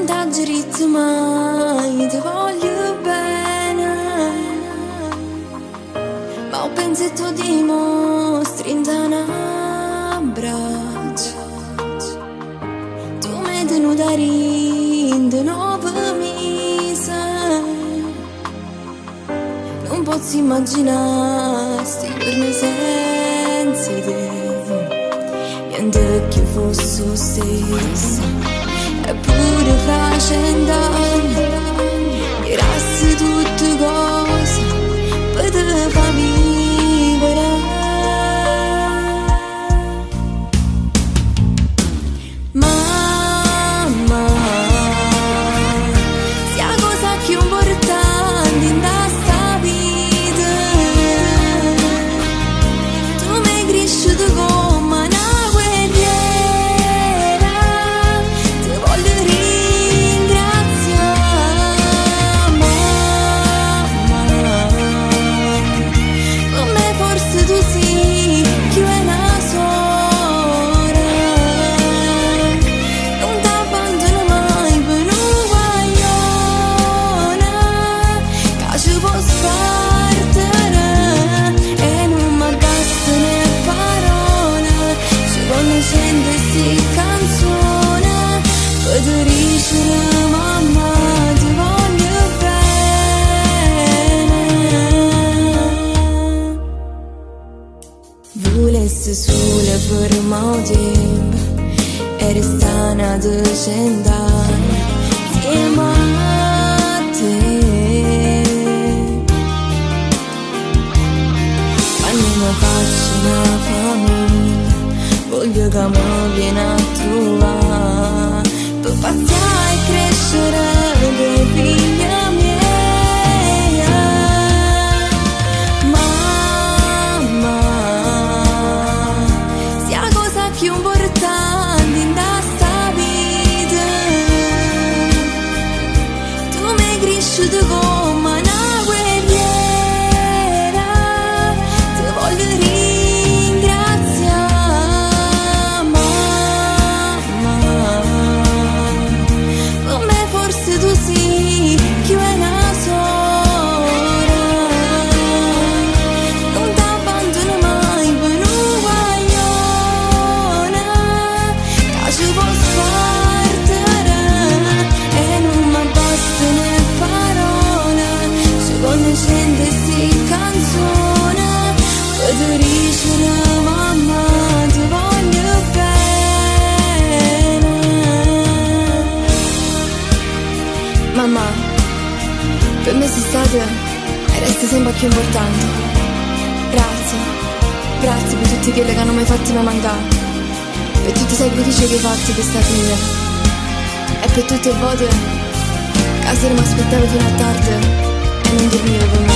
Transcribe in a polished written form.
non t'aggirizzo mai, ti voglio bene, ma un pensetto di mostri in un braccio. Tu mi tenuta rinde 9 mesi, non posso immaginare sti giorni senza te. Niente che fosse lo stesso, eppure fra 100 anni dirassi tutte cose per te fa vivere. Mamma, sia cosa più importante in sta vita, tu mi cresciuto come una guerriera, ti voglio ringraziare. Mamma, con me forse tu sì, più è una sora, non t'abbandono mai per un guaglione, che ci posso spartere e non mi bastano parole, ci voglio sentirsi canzone per te dicere mamma ti voglio bene. Volesse solo per un tempo e restare a 200 anni insieme a te. Quando mi faccio una famiglia voglio che mi viene a trovare per passare e crescere le figlie mie. Mamma, sia cosa più importante in sta vita, tu mi hai cresciuto come una guerriera, ti voglio ringraziare. Mamma, con me forse tu sì, più è una sora, non t'abbandono mai per un guaglione, che ci posso spartere e non mi bastano parole, ci voglio sentirsi canzone per te dicere mamma ti voglio bene. Mamma, per me sei stata e resta sempre più importante. Grazie, grazie per tutti quelli che hanno mai fatto mai mancare, per tutti i sacrifici che hai fatto per stare via e per tutte le volte che se mi aspettavo fino a tardi e non dormivo per me.